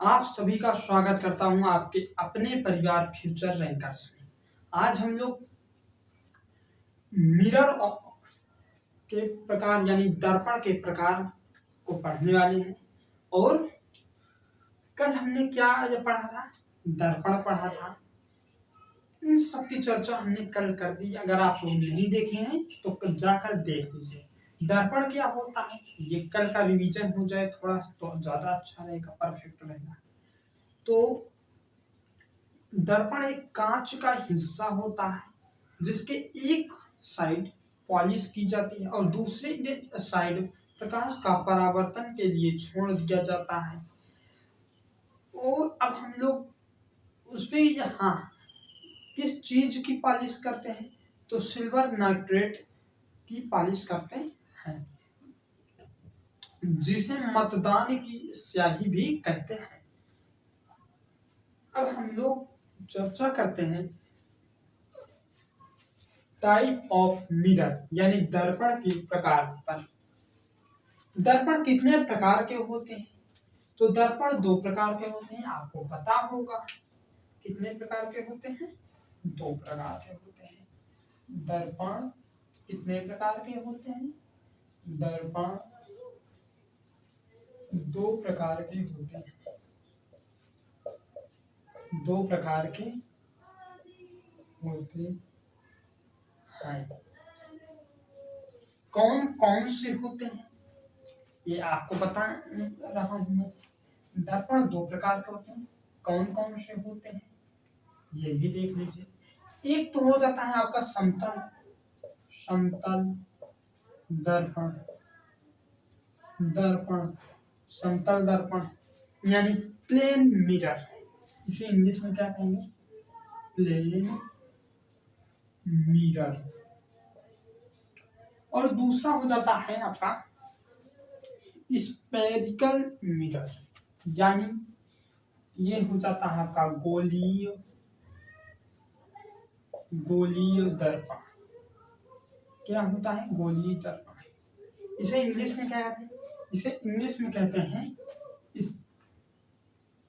आप सभी का स्वागत करता हूं आपके अपने परिवार फ्यूचर रैंकर्स में। आज हम लोग मिरर के प्रकार यानी दर्पण के प्रकार को पढ़ने वाले हैं। और कल हमने क्या पढ़ा था? दर्पण पढ़ा था। इन सब की चर्चा हमने कल कर दी। अगर आप लोग नहीं देखे हैं तो कल जाकर देख लीजिए। दर्पण क्या होता है ये कल का रिवीजन हो जाए थोड़ा तो ज्यादा अच्छा रहेगा, परफेक्ट रहेगा। तो दर्पण एक कांच का हिस्सा होता है जिसके एक साइड पॉलिश की जाती है और दूसरे साइड प्रकाश का परावर्तन के लिए छोड़ दिया जाता है। और अब हम लोग उस पे यहाँ किस चीज की पॉलिश करते हैं? तो सिल्वर नाइट्रेट की पॉलिश करते हैं, जिसे मतदान की स्याही भी कहते हैं। अब हम लोग चर्चा करते हैं टाइप ऑफ मिरर यानी दर्पण के प्रकार पर। दर्पण कितने प्रकार के होते हैं? तो दर्पण दो प्रकार के होते हैं, आपको पता होगा। कितने प्रकार के होते हैं? दो प्रकार के होते हैं। दर्पण कितने प्रकार के होते हैं? दर्पण दो प्रकार के होते हैं। दो प्रकार के होते हैं। कौन कौन से होते हैं ये आपको बता रहा हूं मैं। दर्पण दो प्रकार के होते हैं, कौन कौन से होते हैं ये भी देख लीजिए। एक तो हो जाता है आपका समतल समतल दर्पण। दर्पण समतल दर्पण यानी प्लेन मिरर। इसे इंग्लिश में क्या कहेंगे? Plane mirror. और दूसरा हो जाता है आपका स्फेरिकल मिरर, यानी ये हो जाता है आपका गोलीय दर्पण। क्या होता है? गोलीय दर्पण। इसे इंग्लिश में क्या कहते हैं? इसे इंग्लिश में कहते हैं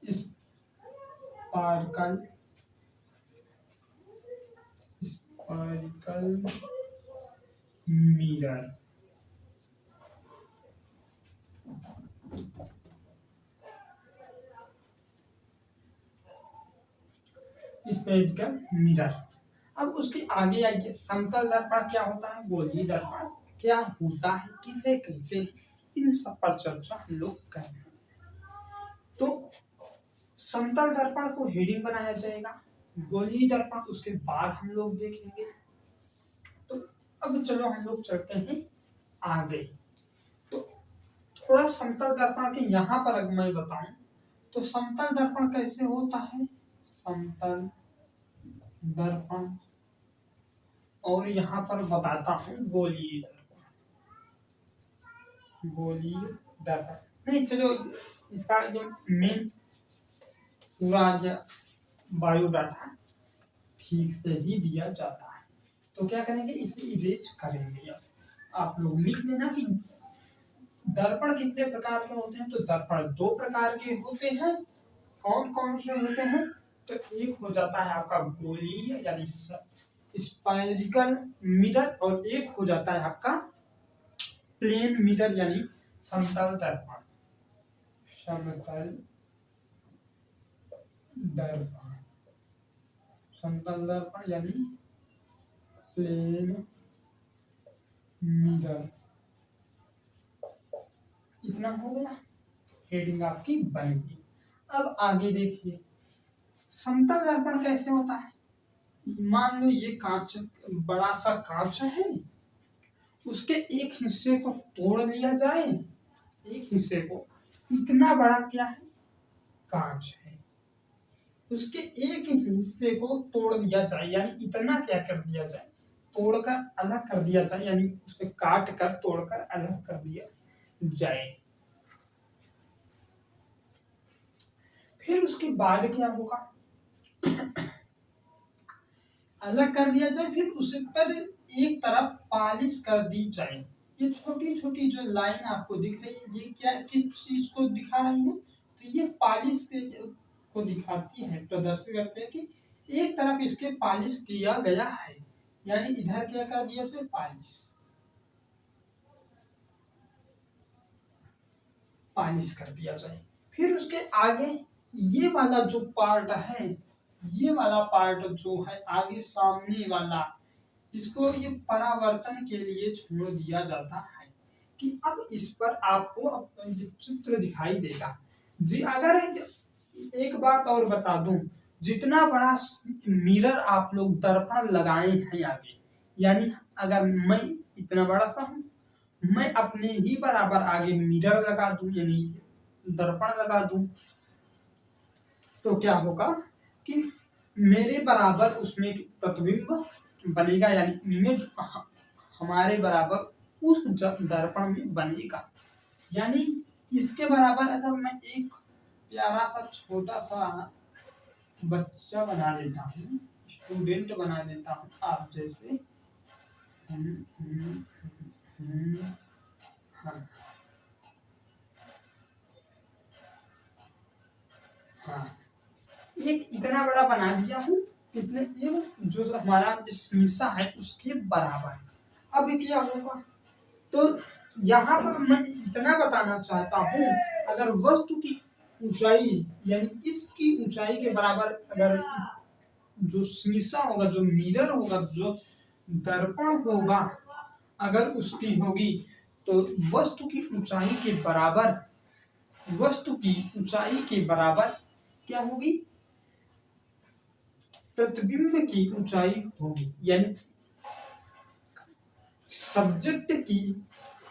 स्पार्कल मिरर। Spherical mirror. अब उसके आगे आइए, समतल दर्पण क्या होता है? गोलीय दर्पण क्या होता है, किसे कहते हैं, इन सब पर चर्चा हम लोग कर रहे हैं। तो समतल दर्पण को हेडिंग बनाया जाएगा, गोलीय दर्पण उसके बाद हम लोग देखेंगे। तो अब चलो हम लोग चलते हैं आगे। तो थोड़ा समतल दर्पण के यहाँ पर अगर मैं बताऊं तो समतल दर्पण कैसे होता है? समतल दर्पण, और यहाँ पर बताता हूँ गोलीय दर्पण। गोलीय दर्पण नहीं, चलो इसका जो मेन पूरा बायोडाटा ठीक से ही दिया जाता है। तो क्या करेंगे? इसे इरेज करेंगे। आप लोग लिख लेना कि दर्पण कितने प्रकार के होते हैं। तो दर्पण दो प्रकार के होते हैं। कौन कौन से होते हैं? तो एक हो जाता है आपका गोलीय यानी स्फेरिकल मिरर, और एक हो जाता है आपका प्लेन मिरर यानी समतल दर्पण। समतल दर्पण, समतल दर्पण यानी प्लेन मिरर। इतना हो गया, हेडिंग आपकी बन गई। अब आगे देखिए, समतल दर्पण कैसे होता है? मान लो ये कांच, बड़ा सा कांच है, उसके एक हिस्से को तोड़ लिया जाए। एक हिस्से को, इतना बड़ा क्या है? कांच है। उसके एक हिस्से को तोड़ दिया जाए, यानी इतना क्या कर दिया जाए? तोड़कर अलग कर दिया जाए, यानी उसको काट कर तोड़कर अलग कर दिया जाए। फिर उसके बाद क्या होगा? अलग कर दिया जाए, फिर उस पर एक तरफ पॉलिश कर दी जाए। ये छोटी छोटी जो लाइन आपको दिख रही है, ये क्या किस चीज को दिखा रही है? तो ये पॉलिश को दिखाती है, प्रदर्शित करते हैं कि एक तरफ इसके पॉलिश किया गया है, यानी इधर क्या कर दिया उसे पॉलिश कर दिया जाए। फिर उसके आगे ये वाला जो पार्ट है, ये वाला पार्ट जो है आगे सामने वाला, इसको ये परावर्तन के लिए छोड़ दिया जाता है कि अब इस पर आपको ये चित्र दिखाई देगा जी। अगर एक बात और बता दूं, जितना बड़ा मिरर आप लोग दर्पण लगाए हैं आगे, यानी अगर मैं इतना बड़ा सा हूं, मैं अपने ही बराबर आगे मिरर लगा दूं यानी दर्पण लगा दूं, तो क्या होगा कि मेरे बराबर उसमें प्रतिबिंब बनेगा, यानी इमेज हमारे बराबर उस दर्पण में बनेगा। यानी इसके बराबर अगर मैं एक प्यारा सा छोटा सा बच्चा बना देता हूँ, स्टूडेंट बना देता हूँ आप जैसे, हाँ, एक इतना बड़ा बना दिया हूँ, इतने ये जो हमारा शीशा है उसके बराबर। अब क्या होगा, तो यहाँ पर मैं इतना बताना चाहता हूँ, अगर वस्तु की ऊंचाई यानी इसकी ऊंचाई के बराबर अगर जो शीशा होगा, जो मिरर होगा, जो दर्पण होगा, अगर उसकी होगी, तो वस्तु की ऊंचाई के बराबर, वस्तु की ऊंचाई के बराबर क्या होगी, प्रतिबिंब की ऊंचाई होगी। यानी सब्जेक्ट की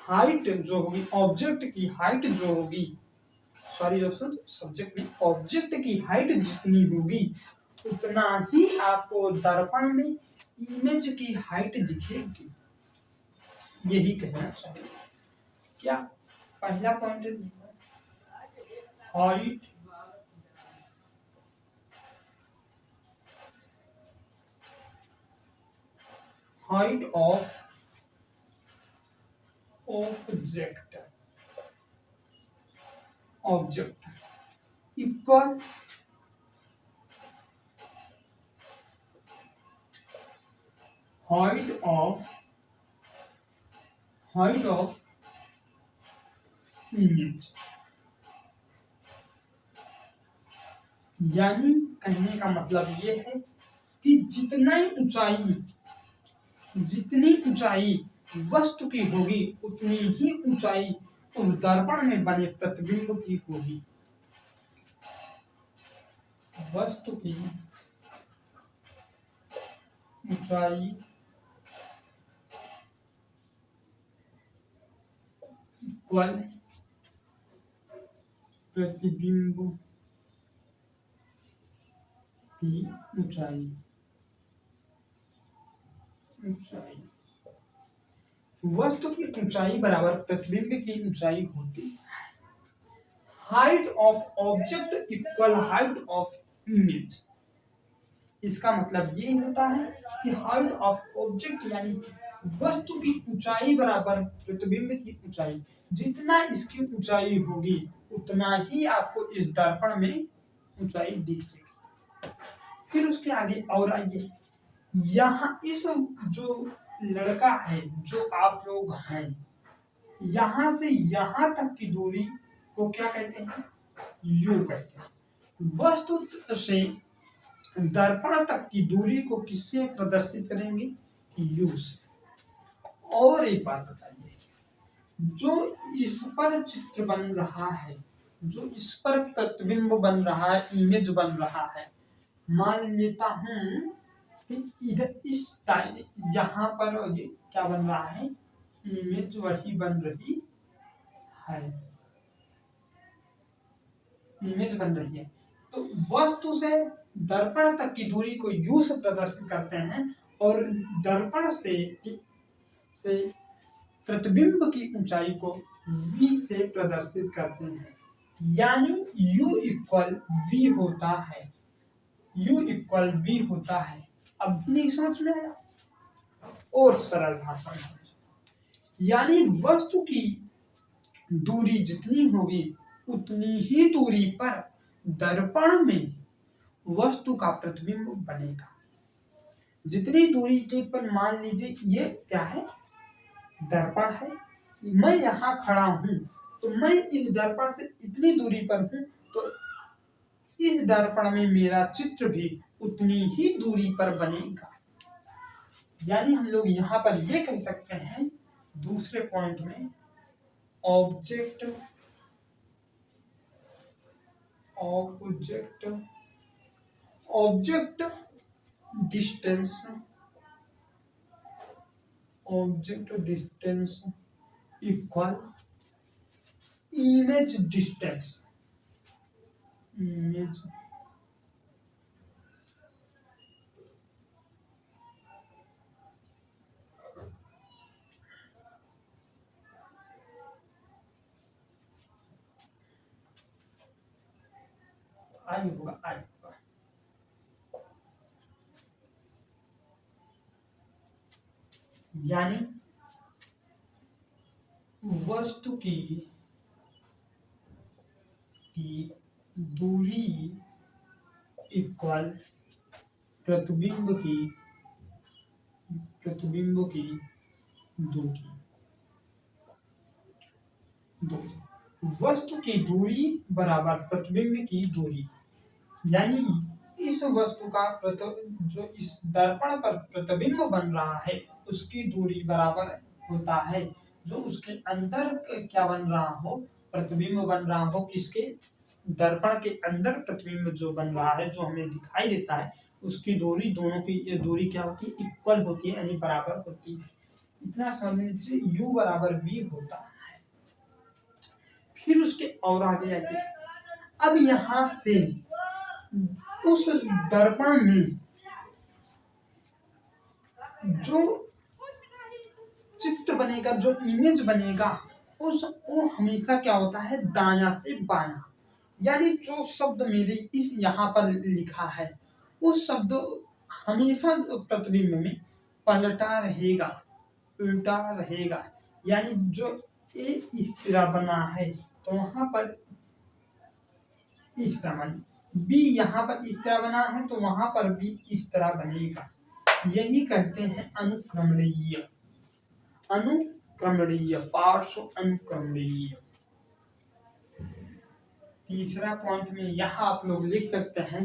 हाइट जो होगी, ऑब्जेक्ट की हाइट जो होगी, सॉरी दोस्तों, सब्जेक्ट में ऑब्जेक्ट की हाइट जितनी होगी उतना ही आपको दर्पण में इमेज की हाइट दिखेगी। यही कहना चाहिए। क्या पहला point, height height of object equal height of image। यानी कहने का मतलब ये है कि जितनी ऊंचाई वस्तु की होगी उतनी ही ऊंचाई उस दर्पण में बने प्रतिबिंब की होगी। वस्तु की ऊंचाई इक्वल प्रतिबिंब की ऊंचाई। वस्तु की ऊंचाई बराबर प्रतिबिंब की ऊंचाई होती है। Height of object equal height of image. इसका मतलब ये होता है कि हाइट ऑफ ऑब्जेक्ट यानी वस्तु की ऊंचाई बराबर प्रतिबिंब की ऊंचाई। जितना इसकी ऊंचाई होगी उतना ही आपको इस दर्पण में ऊंचाई दिखेगी। फिर उसके आगे और आइए, यहाँ इस जो लड़का है, जो आप लोग हैं, यहाँ से यहाँ तक की दूरी को क्या कहते हैं, यू कहते हैं। वस्तु से दर्पण तक की दूरी को किससे प्रदर्शित करेंगे, यू से। और एक बात बताइए, जो इस पर चित्र बन रहा है, जो इस पर प्रतिबिंब बन रहा है, इमेज बन रहा है, मान लेता हूं इधर इस यहाँ पर क्या बन रहा है, इमेज वही बन रही है, इमेज बन रही है। तो वस्तु से दर्पण तक की दूरी को यू से प्रदर्शित करते हैं और दर्पण से प्रतिबिंब की ऊंचाई को v से प्रदर्शित करते हैं। यानी u इक्वल v होता है, u इक्वल v होता है। अब नहीं समझ में आया, और सरल भाषा में, यानी वस्तु की दूरी जितनी होगी उतनी ही दूरी पर दर्पण में वस्तु का प्रतिबिंब बनेगा। जितनी दूरी के पर मान लीजिए ये क्या है, दर्पण है, मैं यहाँ खड़ा हूं तो मैं इस दर्पण से इतनी दूरी पर हूं, तो इस दर्पण में मेरा चित्र भी उतनी ही दूरी पर बनेगा। यानी हम लोग यहाँ पर ये कह सकते हैं दूसरे पॉइंट में, object distance equal image distance. आई होगा। यानी वस्तु की दूरी इक्वल प्रतिबिंब की दूरी। वस्तु की दूरी बराबर प्रतिबिंब की दूरी, यानी इस वस्तु का जो इस दर्पण पर प्रतिबिंब बन रहा है उसकी दूरी बराबर होता है जो उसके अंदर क्या बन रहा हो, प्रतिबिंब बन रहा हो, किसके, दर्पण के अंदर प्रतिबिंब जो बन रहा है, जो हमें दिखाई देता है, उसकी दूरी, दोनों की ये दूरी क्या होती है, इक्वल होती है, यानी बराबर होती है। इतना समझ लीजिए u बराबर v होता है। फिर उसके और आगे आइए, अब यहां से उस दर्पण में जो चित्र बनेगा, जो इमेज बनेगा, वो हमेशा क्या होता है, दायां से बायां। यानी जो शब्द मेरे इस यहाँ पर लिखा है उस शब्द हमेशा प्रतिबिंब में पलटा रहेगा, उल्टा रहेगा। यानी जो ए इस तरह बना है तो वहां पर इस तरह बने, बी यहाँ पर इस तरह बना है तो वहां पर भी इस तरह बनेगा। यही कहते हैं अनुक्रमणीय, पार्श्व अनुक्रमणीय। तीसरा पॉइंट में यह आप लोग लिख सकते हैं,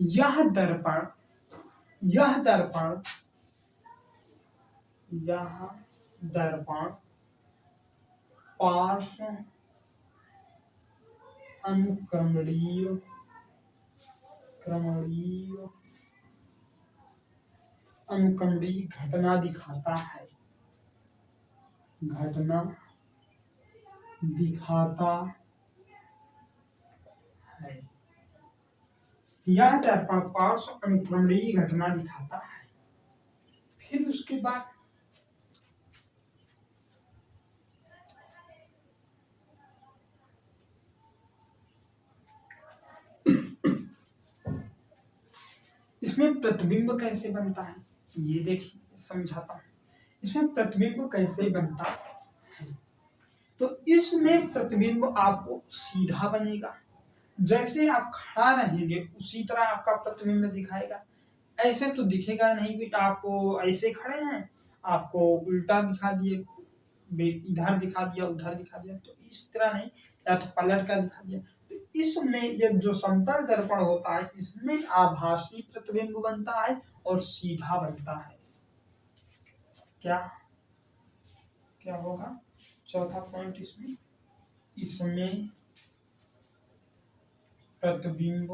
यह दर्पण पार्श्व अनुक्रमणीय घटना दिखाता है, यह दर्पण पार्श्व अनुक्रमणीय घटना दिखाता है। फिर उसके बाद इसमें प्रतिबिंब कैसे बनता है, ये देखिए समझाता हूं। इसमें प्रतिबिंब कैसे बनता है, तो इसमें प्रतिबिंब आपको सीधा बनेगा, जैसे आप खड़ा रहेंगे उसी तरह आपका प्रतिबिंब दिखाएगा। ऐसे तो दिखेगा नहीं कि आप ऐसे खड़े हैं, आपको उल्टा दिखा दिए, इधर दिखा दिया, उधर दिखा दिया, तो इस तरह नहीं, या तो पलट कर दिखा दिया। तो इसमें ये जो समतल दर्पण होता है इसमें आभासी प्रतिबिंब बनता है और सीधा बनता है। क्या होगा चौथा पॉइंट, इसमें प्रतिबिंब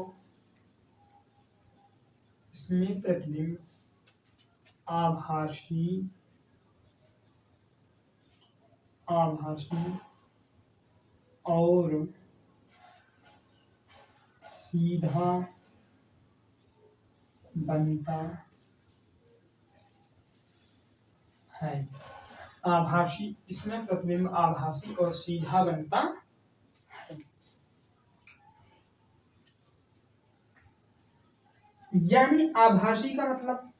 आभासी और सीधा बनता है। इसमें प्रतिबिंब आभासी और सीधा बनता है। यानी आभासी का मतलब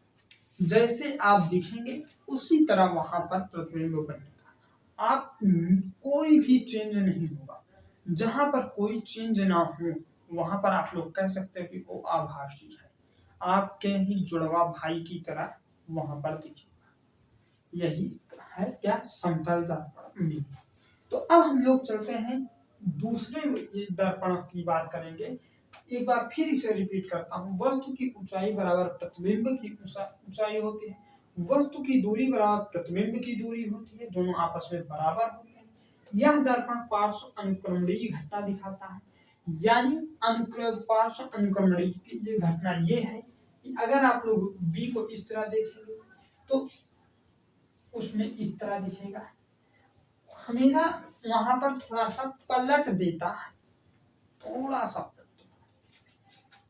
जैसे आप दिखेंगे उसी तरह वहां पर प्रतिबिंब बनेगा, आप कोई भी चेंज नहीं होगा। जहां पर कोई चेंज ना हो वहां पर आप लोग कह सकते हो कि वो आभासी है, आपके ही जुड़वा भाई की तरह वहां पर दिखेगा। यही है क्या, समतल दर्पण में। तो अब हम लोग चलते हैं दूसरे ये दर्पण की बात करेंगे। एक बार फिर इसे रिपीट करता हूँ। वस्तु की ऊंचाई बराबर प्रतिबिंब की ऊंचाई होती है, वस्तु की दूरी बराबर प्रतिबिंब की दूरी होती है, दोनों आपस में बराबर होते हैं। यह दर्पण पार्श्व अनुक्रमणीय घटना दिखाता है, यानी पार्श्व अनुक्रमणीय की ये घटना ये है कि अगर आप लोग बी को इस तरह देखेंगे तो उसमें इस तरह दिखेगा, हमेशा वहां पर थोड़ा सा पलट देता है, थोड़ा सा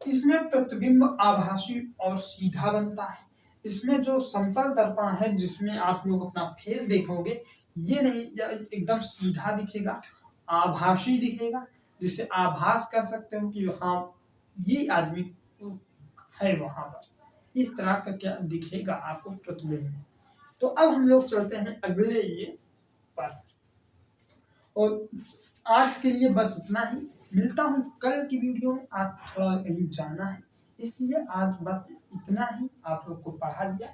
इसमें प्रतिबिंब आभासी और सीधा बनता है। इसमें जो समतल दर्पण है जिसमें आप लोग अपना फेस देखोगे, ये नहीं एकदम सीधा दिखेगा, आभासी दिखेगा, जिससे आभास कर सकते हो कि हाँ ये आदमी है वहां पर। इस तरह का क्या दिखेगा आपको प्रतिबिंब। तो अब हम लोग चलते हैं अगले ये पर, और आज के लिए बस इतना ही। मिलता हूँ कल की वीडियो में। आज थोड़ा कहीं जाना है, इसलिए आज बस इतना ही आप लोग को पढ़ा दिया।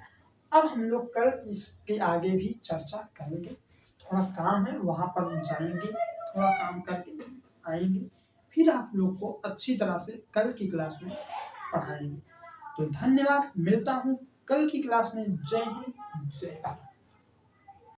अब हम लोग कल इसके आगे भी चर्चा करेंगे। थोड़ा काम है, वहां पर जाएंगे, थोड़ा काम करके आएंगे, फिर आप लोग को अच्छी तरह से कल की क्लास में पढ़ाएंगे। तो धन्यवाद, मिलता हूँ कल की क्लास में। जय हिंद, जय भारत।